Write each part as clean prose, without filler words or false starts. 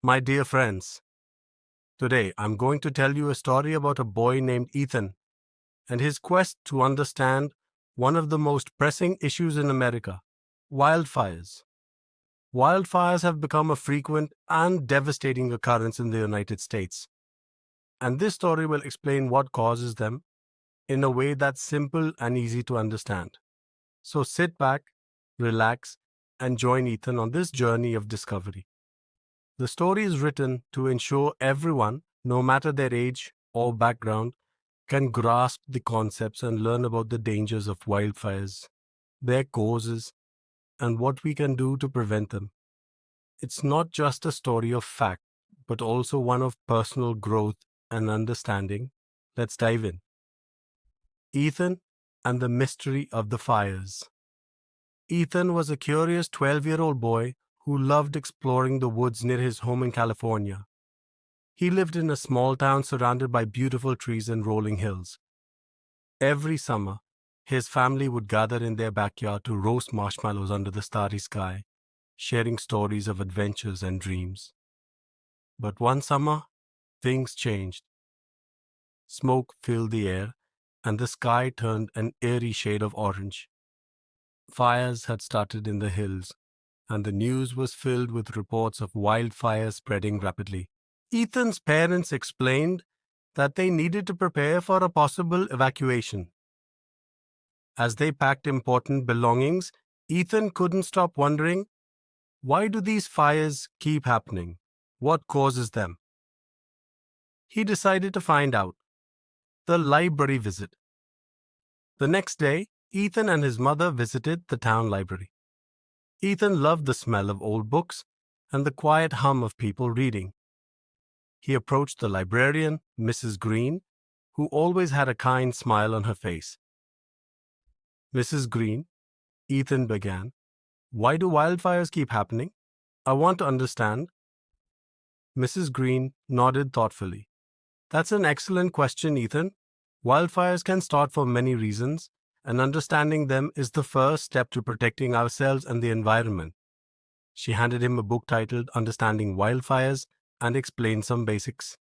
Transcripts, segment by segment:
My dear friends, today I'm going to tell you a story about a boy named Ethan and his quest to understand one of the most pressing issues in America: wildfires. Wildfires have become a frequent and devastating occurrence in the United States, and this story will explain what causes them in a way that's simple and easy to understand. So sit back, relax, and join Ethan on this journey of discovery. The story is written to ensure everyone, no matter their age or background, can grasp the concepts and learn about the dangers of wildfires, their causes, and what we can do to prevent them. It's not just a story of fact, but also one of personal growth and understanding. Let's dive in. Ethan and the mystery of the fires. Ethan was a curious 12-year-old boy who loved exploring the woods near his home in California. He lived in a small town surrounded by beautiful trees and rolling hills. Every summer, his family would gather in their backyard to roast marshmallows under the starry sky, sharing stories of adventures and dreams. But one summer, things changed. Smoke filled the air, and the sky turned an eerie shade of orange. Fires had started in the hills, and the news was filled with reports of wildfires spreading rapidly. Ethan's parents explained that they needed to prepare for a possible evacuation. As they packed important belongings, Ethan couldn't stop wondering, why do these fires keep happening? What causes them? He decided to find out. The library visit. The next day, Ethan and his mother visited the town library. Ethan loved the smell of old books and the quiet hum of people reading. He approached the librarian, Mrs. Green, who always had a kind smile on her face. Mrs. Green, Ethan began, why do wildfires keep happening? I want to understand. Mrs. Green nodded thoughtfully. That's an excellent question, Ethan. Wildfires can start for many reasons, and understanding them is the first step to protecting ourselves and the environment. She handed him a book titled Understanding Wildfires and explained some basics.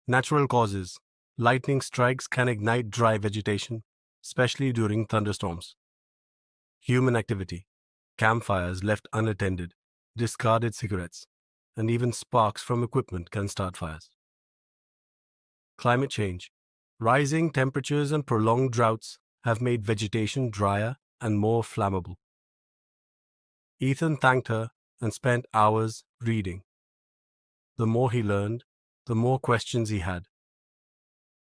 Natural causes. Lightning strikes can ignite dry vegetation, especially during thunderstorms. Human activity. Campfires left unattended, discarded cigarettes, and even sparks from equipment can start fires. Climate change. Rising temperatures and prolonged droughts have made vegetation drier and more flammable. Ethan thanked her and spent hours reading. The more he learned, the more questions he had.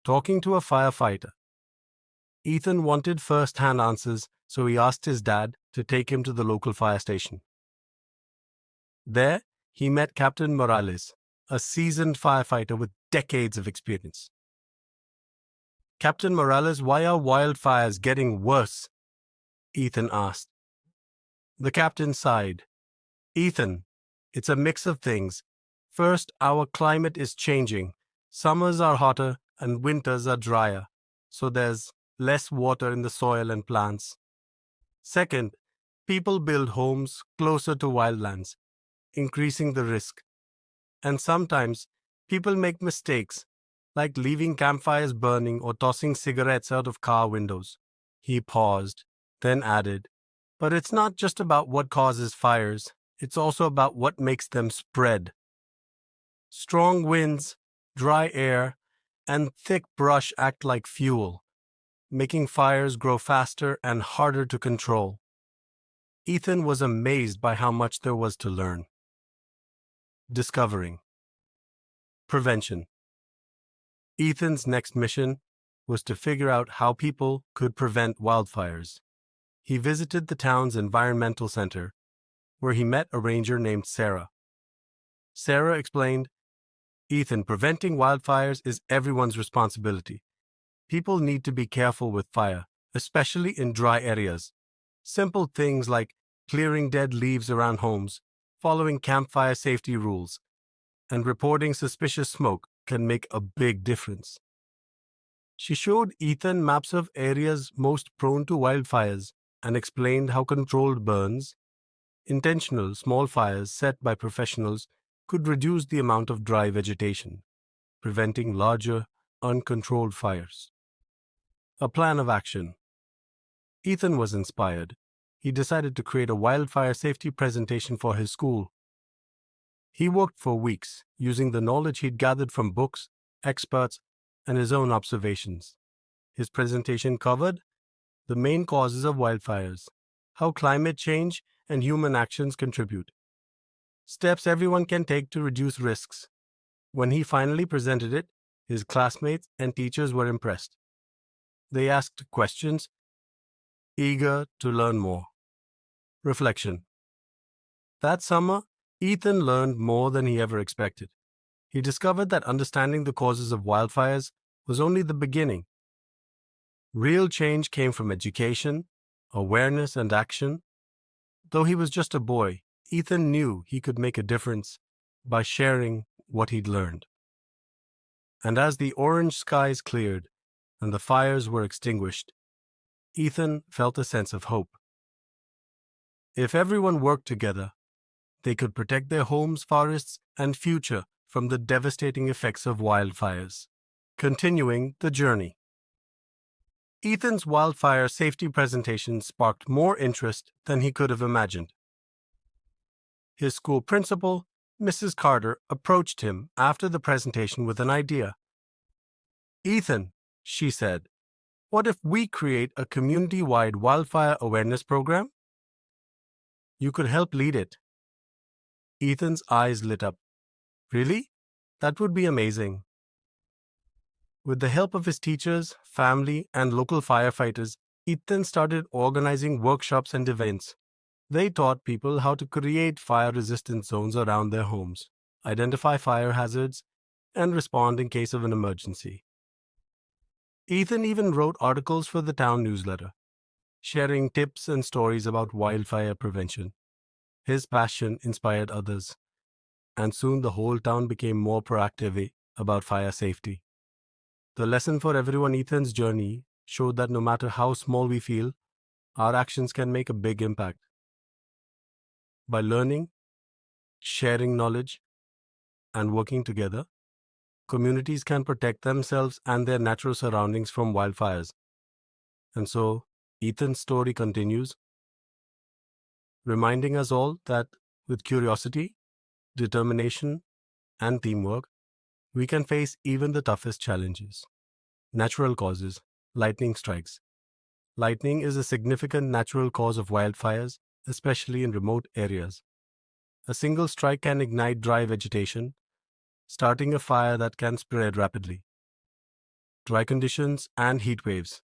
Talking to a firefighter. Ethan wanted first-hand answers, so he asked his dad to take him to the local fire station. There, he met Captain Morales, a seasoned firefighter with decades of experience. Captain Morales, why are wildfires getting worse? Ethan asked. The captain sighed. Ethan, it's a mix of things. First, our climate is changing. Summers are hotter and winters are drier, so there's less water in the soil and plants. Second, people build homes closer to wildlands, increasing the risk. And sometimes, people make mistakes, like leaving campfires burning or tossing cigarettes out of car windows. He paused, then added, but it's not just about what causes fires, it's also about what makes them spread. Strong winds, dry air, and thick brush act like fuel, making fires grow faster and harder to control. Ethan was amazed by how much there was to learn. Discovering. Prevention. Ethan's next mission was to figure out how people could prevent wildfires. He visited the town's environmental center, where he met a ranger named Sarah. Sarah explained, Ethan, preventing wildfires is everyone's responsibility. People need to be careful with fire, especially in dry areas. Simple things like clearing dead leaves around homes, following campfire safety rules, and reporting suspicious smoke can make a big difference. She showed Ethan maps of areas most prone to wildfires and explained how controlled burns, intentional small fires set by professionals, could reduce the amount of dry vegetation, preventing larger, uncontrolled fires. A plan of action. Ethan was inspired. He decided to create a wildfire safety presentation for his school. He worked for weeks, using the knowledge he'd gathered from books, experts, and his own observations. His presentation covered the main causes of wildfires, how climate change and human actions contribute, steps everyone can take to reduce risks. When he finally presented it, his classmates and teachers were impressed. They asked questions, eager to learn more. Reflection. That summer, Ethan learned more than he ever expected. He discovered that understanding the causes of wildfires was only the beginning. Real change came from education, awareness, and action. Though he was just a boy, Ethan knew he could make a difference by sharing what he'd learned. And as the orange skies cleared and the fires were extinguished, Ethan felt a sense of hope. If everyone worked together, they could protect their homes, forests, and future from the devastating effects of wildfires. Continuing the journey. Ethan's wildfire safety presentation sparked more interest than he could have imagined. His school principal, Mrs. Carter, approached him after the presentation with an idea. "Ethan," she said, "what if we create a community-wide wildfire awareness program? You could help lead it." Ethan's eyes lit up. "Really? That would be amazing." With the help of his teachers, family, and local firefighters, Ethan started organizing workshops and events. They taught people how to create fire-resistant zones around their homes, identify fire hazards, and respond in case of an emergency. Ethan even wrote articles for the town newsletter, sharing tips and stories about wildfire prevention. His passion inspired others, and soon the whole town became more proactive about fire safety. The lesson for everyone Ethan's journey showed that no matter how small we feel, our actions can make a big impact. By learning, sharing knowledge, and working together, communities can protect themselves and their natural surroundings from wildfires. And so, Ethan's story continues, reminding us all that with curiosity, determination, and teamwork, we can face even the toughest challenges. Natural causes. Lightning strikes. Lightning is a significant natural cause of wildfires, especially in remote areas. A single strike can ignite dry vegetation, starting a fire that can spread rapidly. Dry conditions and heat waves.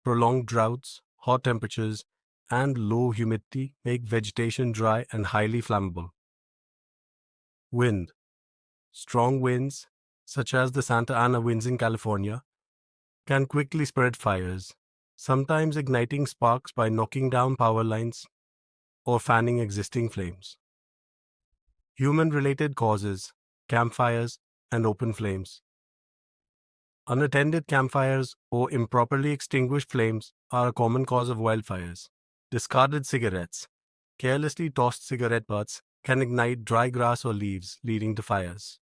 Prolonged droughts, hot temperatures, and low humidity make vegetation dry and highly flammable. Wind. Strong winds, such as the Santa Ana winds in California, can quickly spread fires, sometimes igniting sparks by knocking down power lines or fanning existing flames. Human-related causes, campfires, and open flames. Unattended campfires or improperly extinguished flames are a common cause of wildfires. Discarded cigarettes. Carelessly tossed cigarette butts can ignite dry grass or leaves, leading to fires.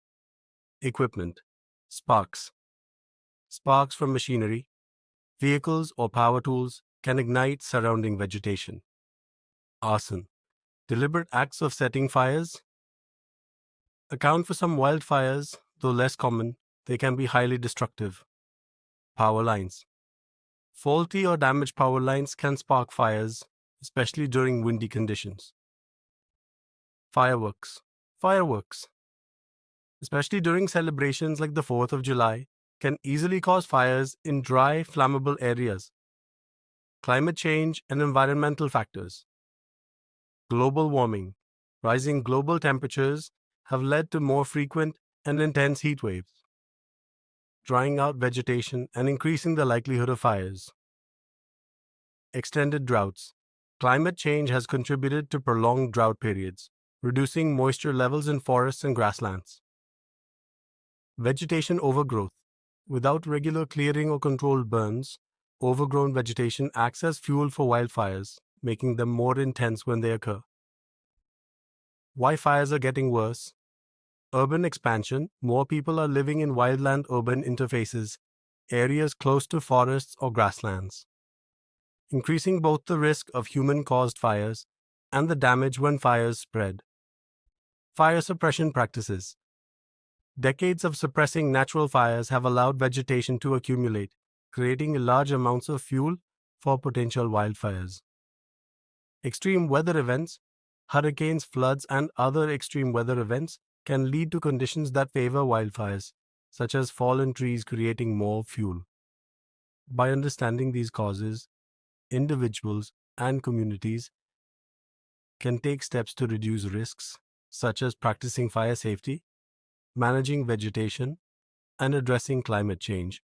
Equipment. Sparks. Sparks from machinery, vehicles, or power tools can ignite surrounding vegetation. Arson. Deliberate acts of setting fires account for some wildfires, though less common, they can be highly destructive. Power lines. Faulty or damaged power lines can spark fires, especially during windy conditions. Fireworks. Fireworks, especially during celebrations like the 4th of July, can easily cause fires in dry, flammable areas. Climate change and environmental factors. Global warming. Rising global temperatures have led to more frequent and intense heat waves, drying out vegetation and increasing the likelihood of fires. Extended droughts. Climate change has contributed to prolonged drought periods, reducing moisture levels in forests and grasslands. Vegetation overgrowth. Without regular clearing or controlled burns, overgrown vegetation acts as fuel for wildfires, making them more intense when they occur. Why fires are getting worse. Urban expansion, more people are living in wildland urban interfaces, areas close to forests or grasslands, increasing both the risk of human caused fires and the damage when fires spread. Fire suppression practices. Decades of suppressing natural fires have allowed vegetation to accumulate, creating large amounts of fuel for potential wildfires. Extreme weather events, hurricanes, floods, and other extreme weather events can lead to conditions that favor wildfires, such as fallen trees creating more fuel. By understanding these causes, individuals and communities can take steps to reduce risks, such as practicing fire safety, managing vegetation, and addressing climate change.